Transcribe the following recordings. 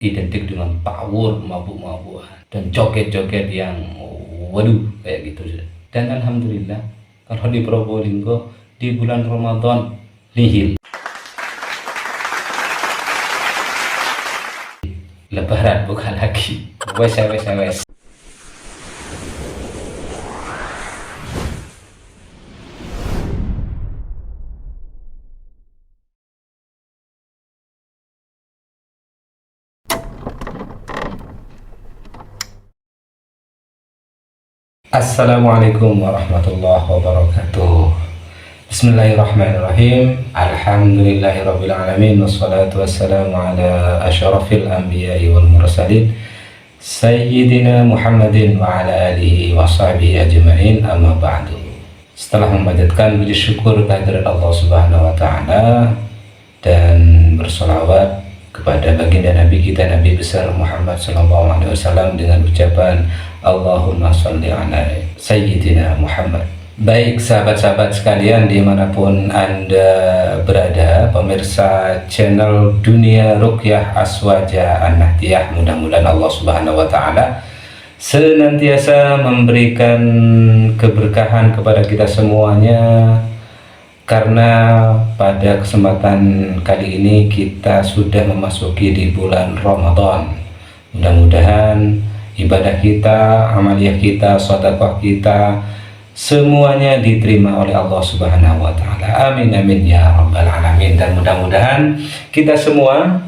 identik dengan tawur, mabuk-mabukan, dan joget-joget yang waduh kayak gitu. Dan alhamdulillah kalau di Probolinggo di bulan Ramadan nihil. Lebaran bukan lagi. Wes wes wes. Assalamualaikum warahmatullahi wabarakatuh. Bismillahirrahmanirrahim. Alhamdulillahirabbil alamin wassalatu wassalamu ala asyrafil anbiya'i wal mursalin Sayyidina Muhammadin wa ala alihi wa sahbihi ajma'in, amma ba'du. Setelah memanjatkan puji syukur kehadirat Allah Subhanahu wa taala dan bersolawat kepada baginda Nabi kita, Nabi besar Muhammad sallallahu alaihi wasallam, dengan ucapan Allahumma sholli ala Sayyidina Muhammad. Baik sahabat-sahabat sekalian dimanapun Anda berada, pemirsa channel Dunia Ruqyah Aswaja An-Nahdiyah, mudah-mudahan Allah Subhanahu wa taala senantiasa memberikan keberkahan kepada kita semuanya, karena pada kesempatan kali ini kita sudah memasuki di bulan Ramadan. Mudah-mudahan ibadah kita, amaliyah kita, sedekah kita semuanya diterima oleh Allah Subhanahu wa taala. Amin amin ya rabbal alamin. Dan mudah-mudahan kita semua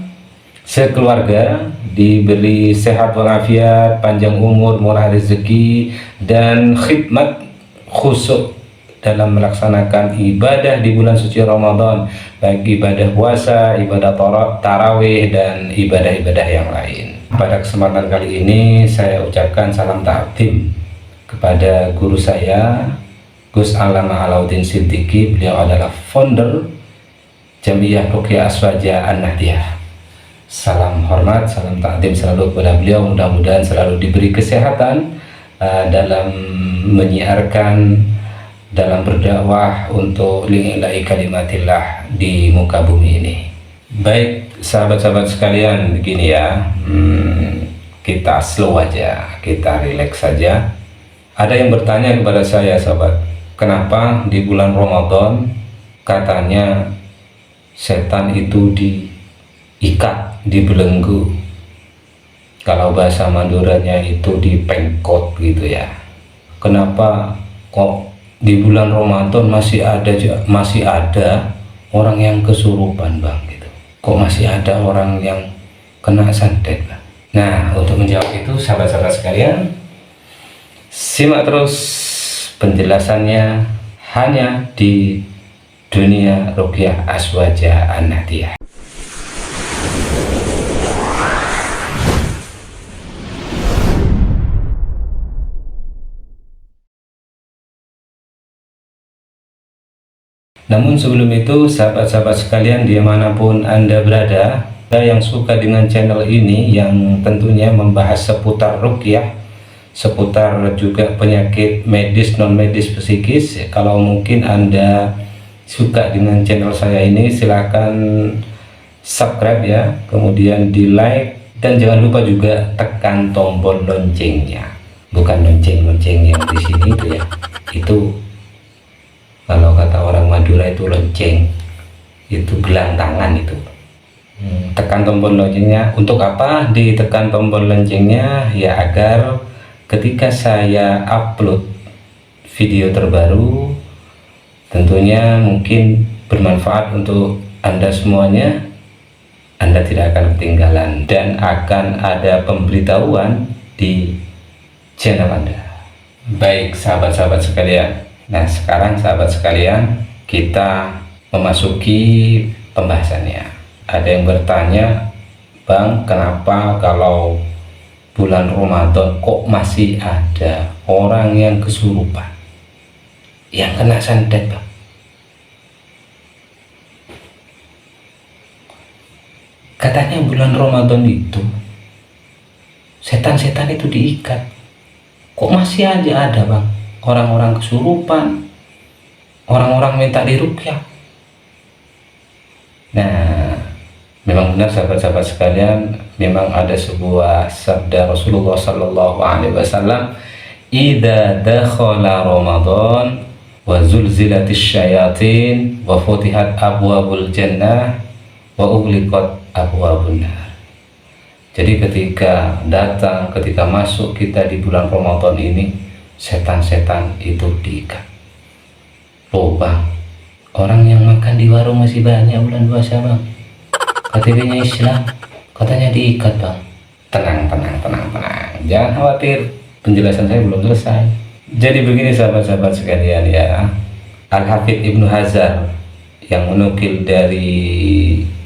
sekeluarga diberi sehat walafiat, panjang umur, murah rezeki, dan khidmat khusyuk dalam melaksanakan ibadah di bulan suci Ramadan, baik ibadah puasa, ibadah tarawih, dan ibadah-ibadah yang lain. Pada kesempatan kali ini saya ucapkan salam takdim kepada guru saya, Gus Alama Alauddin Siddiqi. Beliau adalah founder Jamiah Ruqyah Aswaja An-Nahdiyah. Salam hormat, salam takdim selalu kepada beliau. Mudah-mudahan selalu diberi kesehatan dalam menyiarkan, dalam berdakwah untuk lillahi kalimatillah di muka bumi ini. Baik sahabat-sahabat sekalian, begini ya, kita slow aja, kita relax saja. Ada yang bertanya kepada saya, sahabat, kenapa di bulan Ramadan katanya setan itu diikat, dibelenggu, kalau bahasa Maduranya itu dipengkot gitu ya. Kenapa kok di bulan Ramadan masih ada orang yang kesurupan, Bang, gitu? Kok masih ada orang yang kena santet, Bang? Nah, untuk menjawab itu, sahabat-sahabat sekalian, simak terus penjelasannya hanya di Dunia Ruqyah Aswaja An-Nahdiyah. Namun sebelum itu, sahabat-sahabat sekalian dimanapun Anda berada, yang suka dengan channel ini yang tentunya membahas seputar ruqyah, seputar juga penyakit medis, non medis, psikis, kalau mungkin Anda suka dengan channel saya ini, silakan subscribe ya, kemudian di like, dan jangan lupa juga tekan tombol loncengnya. Bukan lonceng-lonceng yang di sini itu ya, itu kalau kata orang Madura itu lonceng, itu gelang tangan itu. Tekan tombol loncengnya. Untuk apa ditekan tombol loncengnya? Ya agar ketika saya upload video terbaru, tentunya mungkin bermanfaat untuk Anda semuanya, Anda tidak akan ketinggalan dan akan ada pemberitahuan di channel Anda. Baik sahabat-sahabat sekalian, nah sekarang sahabat sekalian, kita memasuki pembahasannya. Ada yang bertanya, Bang, kenapa kalau bulan Ramadan kok masih ada orang yang kesurupan, yang kena santet, Bang? Katanya bulan Ramadan itu setan-setan itu diikat. Kok masih aja ada, Bang, orang-orang kesurupan, orang-orang minta diruqyah? Nah, Memang benar sahabat-sahabat sekalian, memang ada sebuah sabda Rasulullah Sallallahu Alaihi Wasallam, "Idza dakhala Ramadan wa zulzilatis syayatin wa futihat abwabul jannah wa ughliqat abwabun nar." Jadi ketika masuk kita di bulan Ramadan ini, setan-setan itu diikat. Loh bang, orang yang makan di warung masih banyak bulan puasa bang, KTP-nya Islam, katanya diikat bang. Tenang, jangan khawatir, penjelasan saya belum selesai. Jadi begini sahabat-sahabat sekalian ya, Al-Hafidh Ibnu Hazar yang menukil dari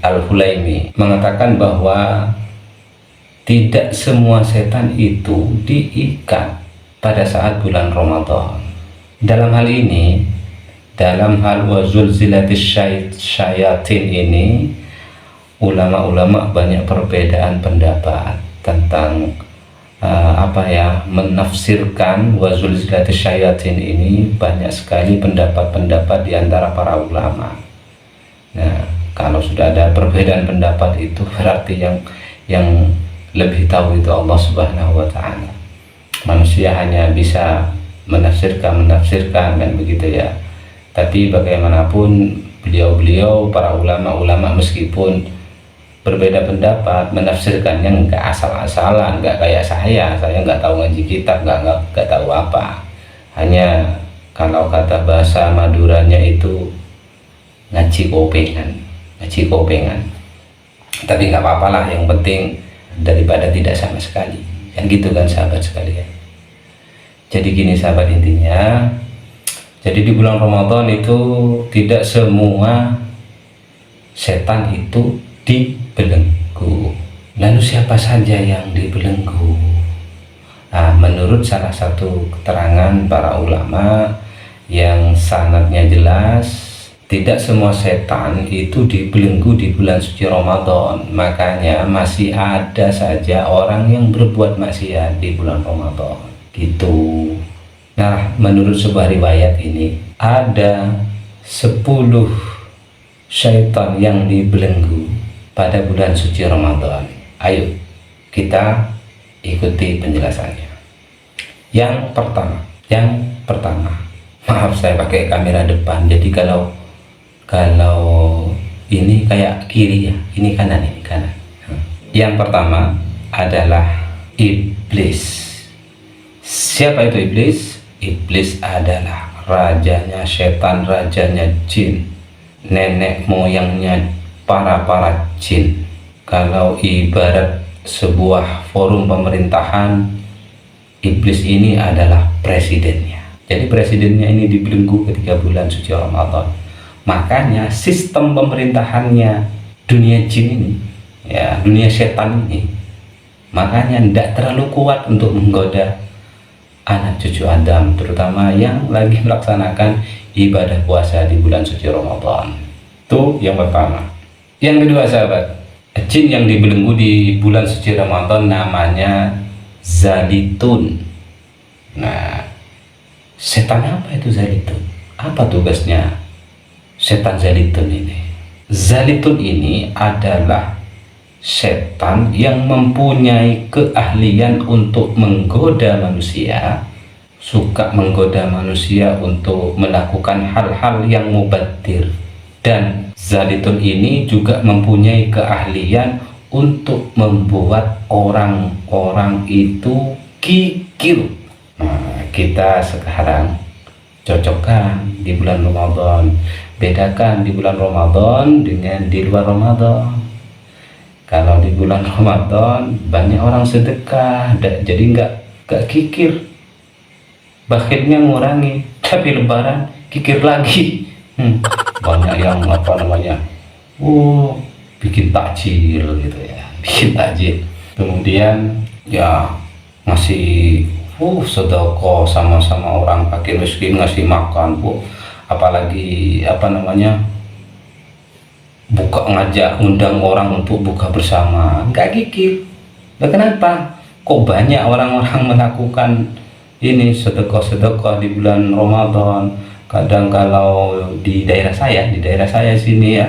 Al-Hulaimi mengatakan bahwa tidak semua setan itu diikat pada saat bulan Ramadan. Dalam hal ini, dalam hal wazul zilatis syayatin ini, ulama-ulama banyak perbedaan pendapat tentang menafsirkan wazul zilatis syayatin ini. Banyak sekali pendapat-pendapat di antara para ulama. Nah, kalau sudah ada perbedaan pendapat itu berarti yang lebih tahu itu Allah Subhanahu wa taala. Manusia hanya bisa menafsirkan kan begitu ya. Tapi bagaimanapun beliau para ulama meskipun berbeda pendapat, menafsirkannya nggak asal-asalan, nggak kayak saya nggak tahu ngaji kitab, nggak tahu apa. Hanya kalau kata bahasa Maduranya itu ngaji kopengan. Tapi nggak apa-apa lah, yang penting daripada tidak sama sekali. Kan gitu kan sahabat sekalian. Jadi gini sahabat, intinya, jadi di bulan Ramadan itu tidak semua setan itu dibelenggu. Lalu siapa saja yang dibelenggu? Nah, menurut salah satu keterangan para ulama yang sanadnya jelas, tidak semua setan itu dibelenggu di bulan suci Ramadan. Makanya masih ada saja orang yang berbuat maksiat di bulan Ramadan gitu. Nah, menurut sebuah riwayat ini ada 10 syaitan yang dibelenggu pada bulan suci Ramadan. Ayo kita ikuti penjelasannya. Yang pertama, maaf saya pakai kamera depan, jadi kalau ini kayak kiri ya, ini kanan. Yang pertama adalah iblis. Siapa itu iblis? Iblis adalah rajanya setan, rajanya jin, nenek moyangnya para jin. Kalau ibarat sebuah forum pemerintahan, iblis ini adalah presidennya. Jadi presidennya ini dibelenggu ketika bulan suci Ramadan. Makanya sistem pemerintahannya dunia jin ini, ya dunia setan ini, makanya tidak terlalu kuat untuk menggoda anak cucu Adam, terutama yang lagi melaksanakan ibadah puasa di bulan suci Ramadan. Itu yang pertama. Yang kedua sahabat, jin yang dibelenggu di bulan suci Ramadan namanya Zalitun. Nah, setan apa itu Zalitun? Apa tugasnya setan Zalitun ini? Zalitun ini adalah setan yang mempunyai keahlian untuk menggoda manusia, suka menggoda manusia untuk melakukan hal-hal yang mubadzir. Dan Zalitun ini juga mempunyai keahlian untuk membuat orang-orang itu kikir. Nah, kita sekarang cocokkan di bulan Ramadan, bedakan di bulan Ramadan dengan di luar Ramadan. Kalau di bulan Ramadan banyak orang sedekah, jadi nggak kikir, bakhilnya ngurangi, tapi lebaran kikir lagi. Banyak yang bikin takjil gitu ya, bikin takjil. Kemudian ya ngasih sedekah sama orang fakir miskin, ngasih makan, apalagi buka ngajak undang orang untuk buka bersama, nggak kikir. Nah, kenapa kok banyak orang-orang melakukan ini sedekah di bulan Ramadan? Kadang kalau di daerah saya sini ya,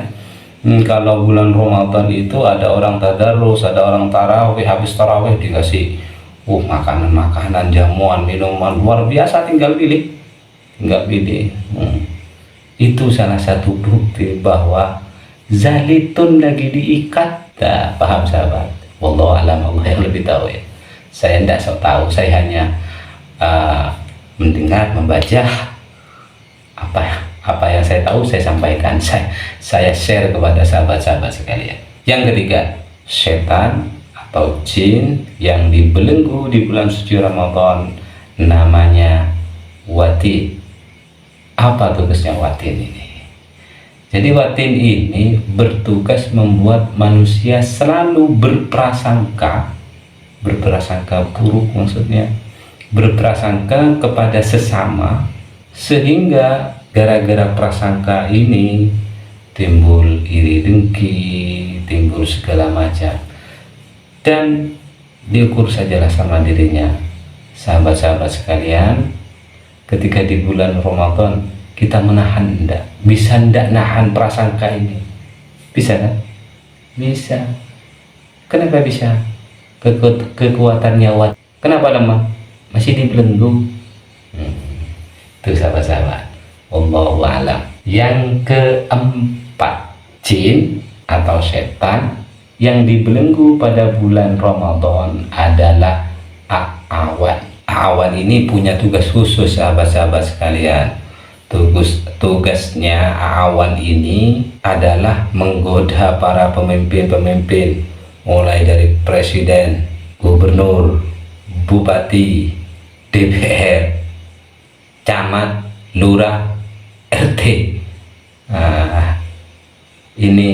Kalau bulan Ramadan itu ada orang tadarus, ada orang tarawih, habis tarawih dikasih makanan-makanan, jamuan, minuman luar biasa, tinggal pilih. Itu salah satu bukti bahwa zalitun lagi diikat. Nah, paham sahabat? Wallahu a'lam, Allah yang lebih tahu ya. Saya tidak sok tahu, saya hanya mendengar, membaca apa yang saya tahu, saya sampaikan, saya share kepada sahabat-sahabat sekalian. Yang ketiga, setan atau jin yang dibelenggu di bulan suci Ramadan namanya watin. Apa tugasnya watin ini? Jadi watin ini bertugas membuat manusia selalu berprasangka buruk, maksudnya berprasangka kepada sesama, sehingga gara-gara prasangka ini timbul iri dengki, timbul segala macam, dan diukur sajalah sama dirinya. Sahabat-sahabat sekalian, ketika di bulan Ramadan kita menahan, bisa nahan prasangka ini? Bisa kan? Bisa. Kenapa bisa? Kekuatannya wat. Kenapa lemah? Masih dibelenggu. Itu sahabat-sahabat. Wallahu a'lam. Yang keempat, jin atau setan yang dibelenggu pada bulan Ramadan adalah a'awan. A'awan ini punya tugas khusus sahabat-sahabat sekalian. Tugasnya a'awan ini adalah menggoda para pemimpin-pemimpin, mulai dari presiden, gubernur, bupati, DPR, camat, lurah, RT. Ini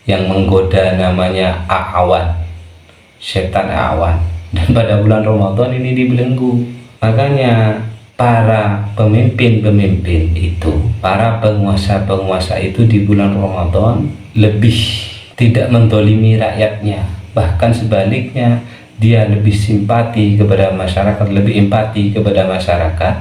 yang menggoda namanya a'awan, setan a'awan. Dan pada bulan Ramadan ini dibelenggu. Makanya para pemimpin-pemimpin itu, para penguasa-penguasa itu di bulan Ramadan lebih tidak mendolimi rakyatnya. Bahkan sebaliknya, dia lebih simpati kepada masyarakat, lebih empati kepada masyarakat,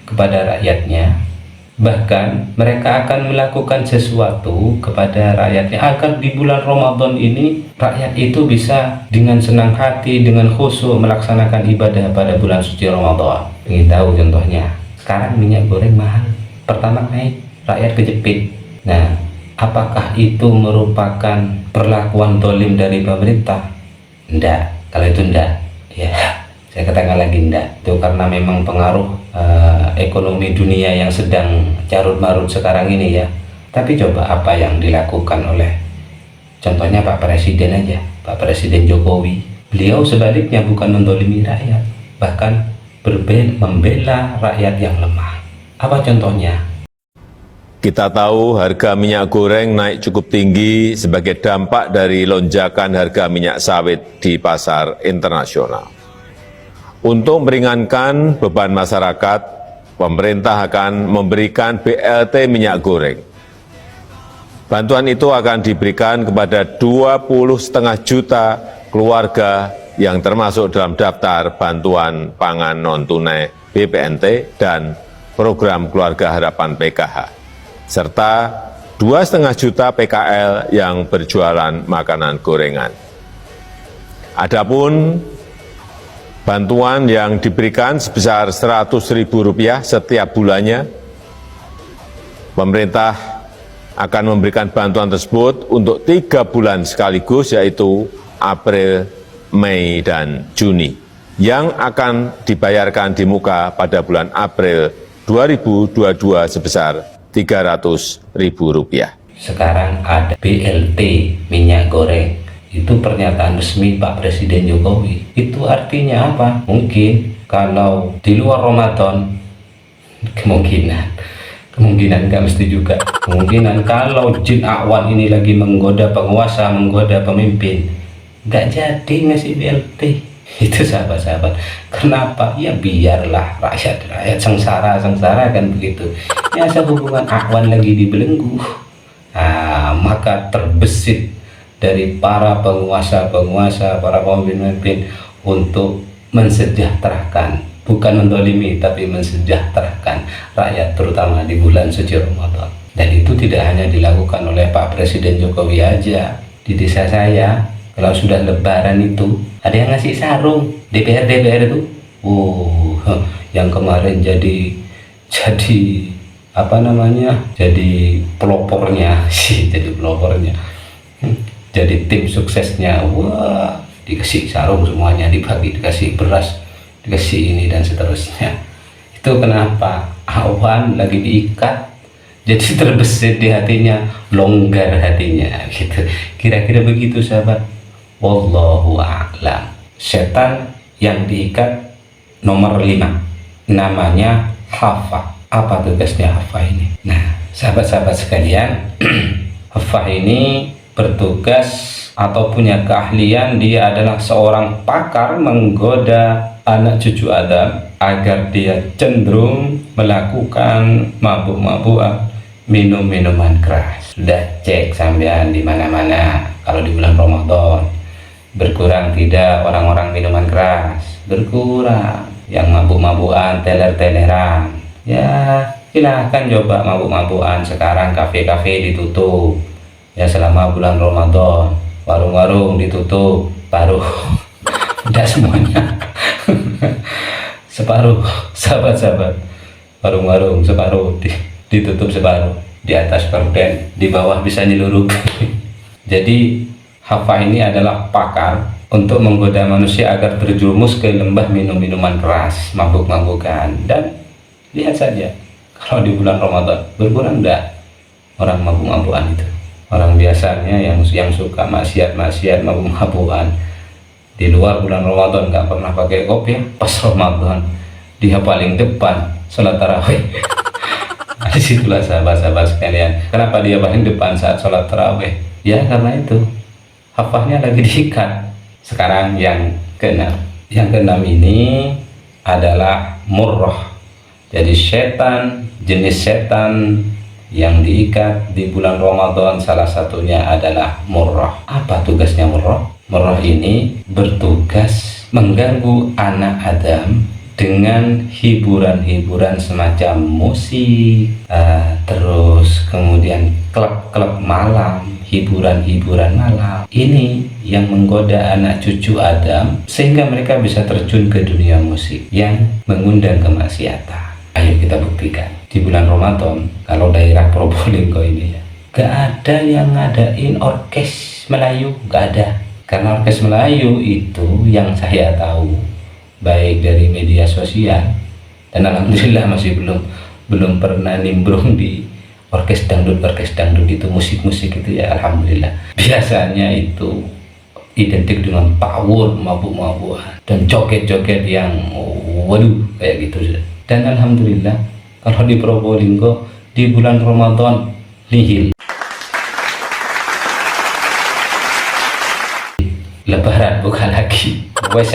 kepada rakyatnya. Bahkan mereka akan melakukan sesuatu kepada rakyatnya agar di bulan Ramadan ini rakyat itu bisa dengan senang hati, dengan khusyuk melaksanakan ibadah pada bulan suci Ramadan. Ingin tahu contohnya? Sekarang minyak goreng mahal, pertama naik, rakyat kejepit. Nah, apakah itu merupakan perlakuan dolim dari pemerintah? Enggak. Kalau itu enggak, ya saya katakan lagi enggak. Itu karena memang pengaruh ekonomi dunia yang sedang carut marut sekarang ini ya. Tapi coba apa yang dilakukan oleh contohnya Pak Presiden aja, Pak Presiden Jokowi. Beliau sebaliknya bukan mendolimi rakyat, bahkan membela rakyat yang lemah. Apa contohnya? Kita tahu harga minyak goreng naik cukup tinggi sebagai dampak dari lonjakan harga minyak sawit di pasar internasional. Untuk meringankan beban masyarakat, pemerintah akan memberikan BLT minyak goreng. Bantuan itu akan diberikan kepada 20,5 juta keluarga yang termasuk dalam daftar bantuan pangan non-tunai BPNT dan program Keluarga Harapan PKH, serta 2,5 juta PKL yang berjualan makanan gorengan. Adapun bantuan yang diberikan sebesar Rp100.000 setiap bulannya, pemerintah akan memberikan bantuan tersebut untuk 3 bulan sekaligus, yaitu April, Mei, dan Juni, yang akan dibayarkan di muka pada bulan April 2022 sebesar Rp300.000. Sekarang ada BLT minyak goreng. Itu pernyataan resmi Pak Presiden Jokowi. Itu artinya apa? Mungkin kalau di luar Ramadan, kemungkinan nggak mesti juga. Kemungkinan kalau jin awan ini lagi menggoda penguasa, menggoda pemimpin, nggak jadi ngasih BLT. Itu sahabat-sahabat. Kenapa? Ya biarlah rakyat sengsara kan begitu. Ya sehubungan awan lagi dibelenggu, maka terbesit dari para penguasa, para pemimpin untuk mensejahterakan, bukan mendolimi tapi mensejahterakan rakyat, terutama di bulan suci Ramadan. Dan itu tidak hanya dilakukan oleh Pak Presiden Jokowi aja. Di desa saya, kalau sudah lebaran itu, ada yang ngasih sarung. DPR itu, yang kemarin jadi apa namanya, jadi pelopornya sih, jadi pelopornya, jadi tim suksesnya. Wah, dikasih sarung semuanya, dibagi, dikasih beras, dikasih ini dan seterusnya. Itu kenapa? Awan lagi diikat, jadi terbesit di hatinya, longgar hatinya gitu. Kira-kira begitu sahabat. Wallahu a'lam. Setan yang diikat nomor 5 namanya Haffah. Apa tugasnya Haffah ini? Nah, sahabat-sahabat sekalian, Haffah ini bertugas atau punya keahlian, dia adalah seorang pakar menggoda anak cucu Adam agar dia cenderung melakukan mabuk-mabukan, minum minuman keras. Sudah cek sampean di mana-mana, kalau di bulan Ramadan berkurang tidak orang-orang minuman keras, berkurang. Yang mabuk-mabukan, teler-teleran, ya silahkan coba mabuk-mabukan. Sekarang kafe-kafe ditutup ya selama bulan Ramadan, warung-warung ditutup paruh. Tidak semuanya. Separuh, sahabat-sahabat, warung-warung separuh ditutup, separuh di atas perden, di bawah bisa nyeluruh. Jadi Haffah ini adalah pakar untuk menggoda manusia agar terjerumus ke lembah minum-minuman keras, mabuk-mabukan. Dan lihat saja, kalau di bulan Ramadan berkurang enggak orang mabuk-mabukan itu. Orang biasanya yang suka maksiat-maksiat, mabuk-mabukan, di luar bulan Ramadan nggak pernah pakai kopi, pas Ramadan dia paling depan sholat tarawih. Nah, disitulah sahabat-sahabat sekalian, kenapa dia paling depan saat sholat tarawih? Ya karena itu Haffahnya lagi diikat. Sekarang yang keenam. Yang keenam ini adalah murrah. Jadi setan, jenis setan yang diikat di bulan Ramadan salah satunya adalah murrah. Apa tugasnya murrah? Murrah ini bertugas mengganggu anak Adam dengan hiburan-hiburan semacam musik, terus kemudian klub-klub malam, hiburan-hiburan malam. Ini yang menggoda anak cucu Adam sehingga mereka bisa terjun ke dunia musik yang mengundang kemaksiatan. Ayo kita buktikan. Di bulan Ramadan, kalau daerah Probolinggo ini ya, gak ada yang ngadain orkes Melayu, gak ada. Karena orkes Melayu itu yang saya tahu baik dari media sosial, dan alhamdulillah masih belum pernah nimbrung di orkes dangdut itu, musik itu ya, alhamdulillah. Biasanya itu identik dengan tawur, mabuk-mabukan dan joget-joget yang waduh kayak gitu. Dan alhamdulillah kalau di Probolinggo di bulan Ramadan nihil. Lebaran buka lagi, wes.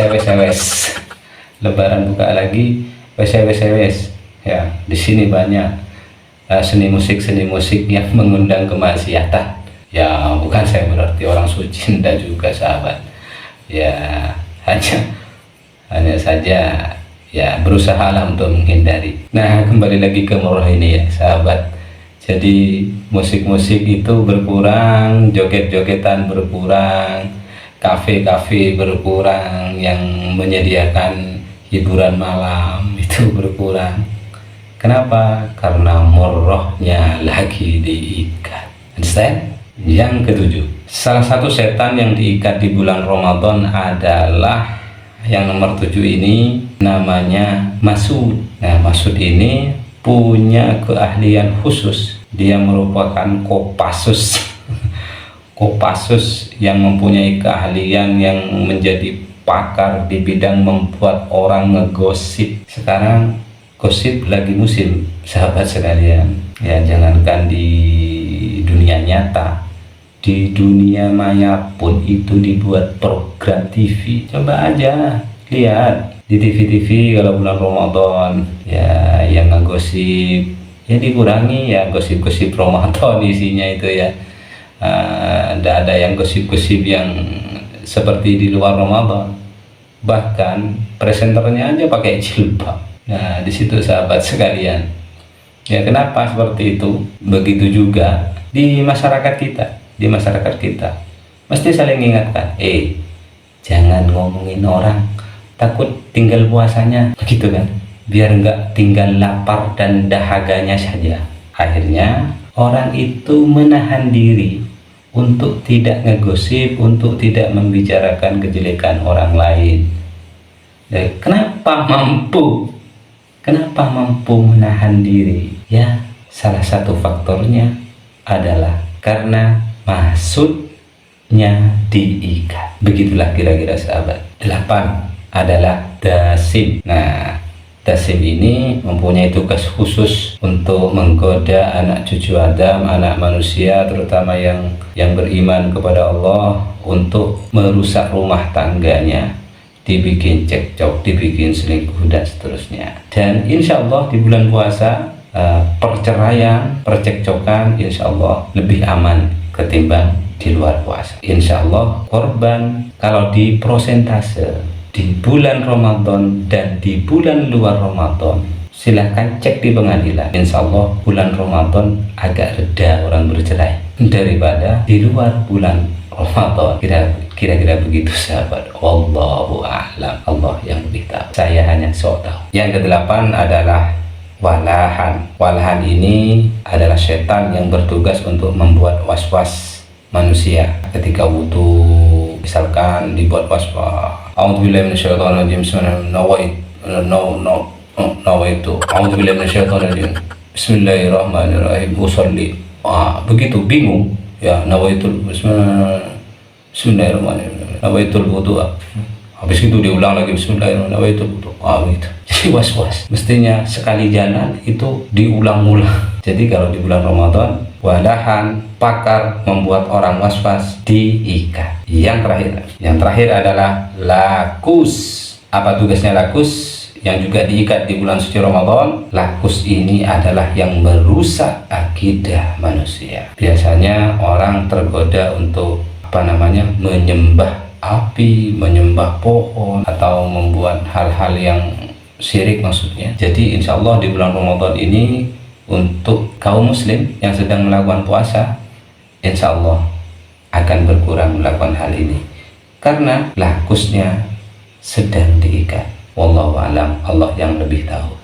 Lebaran buka lagi, wes. Ya, di sini banyak seni musik yang mengundang kemaksiatan. Ya, bukan saya berarti orang suci, tidak juga sahabat. Ya, hanya saja ya berusaha lah untuk menghindari. Nah, kembali lagi ke murrah ini ya, sahabat. Jadi musik-musik itu berkurang, joget-jogetan berkurang, kafe-kafe berkurang, yang menyediakan hiburan malam itu berkurang. Kenapa? Karena murrahnya lagi diikat. Understand? Yang ketujuh, salah satu setan yang diikat di bulan Ramadan adalah yang nomor 7 ini, namanya Masud. Nah, Masud ini punya keahlian khusus. Dia merupakan Kopassus. Kopassus yang mempunyai keahlian yang menjadi pakar di bidang membuat orang ngegosip. Sekarang gosip lagi musim, sahabat sekalian. Ya, jangankan di dunia nyata, di dunia maya pun itu dibuat program TV. Coba aja lihat di TV kalau bulan Ramadan ya, yang ngegosip ya dikurangi ya, gosip-gosip Ramadan isinya itu ya. Tidak ada yang gosip-gosip yang seperti di luar Ramadan. Bahkan presenternya aja pakai jilbab. Nah, di situ sahabat sekalian, Ya, kenapa seperti itu? Begitu juga di masyarakat kita. Di masyarakat kita mesti saling ingatkan, jangan ngomongin orang, takut tinggal puasanya, begitu kan? Biar nggak tinggal lapar dan dahaganya saja. Akhirnya orang itu menahan diri untuk tidak ngegosip, untuk tidak membicarakan kejelekan orang lain. Kenapa mampu? Kenapa mampu menahan diri? Ya, salah satu faktornya adalah karena maksudnya diikat. Begitulah kira-kira sahabat. 8 adalah dasim. Nah, dasim ini mempunyai tugas khusus untuk menggoda anak cucu Adam, anak manusia, terutama yang beriman kepada Allah, untuk merusak rumah tangganya, dibikin cekcok, dibikin selingkuh dan seterusnya. Dan insya Allah di bulan puasa perceraian, percekcokan insya Allah lebih aman ketimbang di luar puasa. Insya Allah korban kalau di prosentase di bulan Ramadan dan di bulan luar Ramadan, silahkan cek di pengadilan. Insya Allah bulan Ramadan agak reda orang bercerai daripada di luar bulan Ramadan. Kira-kira begitu sahabat. Wallahu a'lam. Allah yang lebih tahu. Saya hanya sok tahu. Yang ke-8 adalah walahan. Walahan ini adalah setan yang bertugas untuk membuat was-was manusia ketika wudu. Misalkan dibuat was-was. A'udzubillahi minasyaitonir rajim. Nawaitu. A'udzubillahi minasyaitonir rajim. Bismillahirrahmanirrahim. Usolli. Begitu bingung. Ya, nawaitul Bismillahirrahmanirrahim. Nawaitul wudu. Habis itu diulang lagi Bismillahirrahmanirrahim. Nawaitul wudu. Gitu. Jadi was-was. Mestinya sekali jalan itu diulang-ulang. Jadi kalau di bulan Ramadan, walahan pakar membuat orang was-was diikat. Yang terakhir adalah lakus. Apa tugasnya lakus? Yang juga diikat di bulan suci Ramadan. Lakus ini adalah yang merusak akidah manusia. Biasanya orang tergoda untuk menyembah api, menyembah pohon, atau membuat hal-hal yang syirik maksudnya. Jadi insya Allah di bulan Ramadan ini untuk kaum muslim yang sedang melakukan puasa, insya Allah akan berkurang melakukan hal ini karena lakusnya sedang diikat. Wallahu alam, Allah yang lebih tahu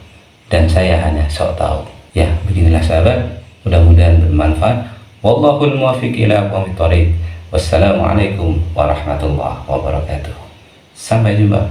dan saya hanya sok tahu. Ya, beginilah sahabat, mudah-mudahan bermanfaat. Wallahul muwaffiq ila aqwamit thoriq. Wassalamualaikum warahmatullahi wabarakatuh. Sampai jumpa.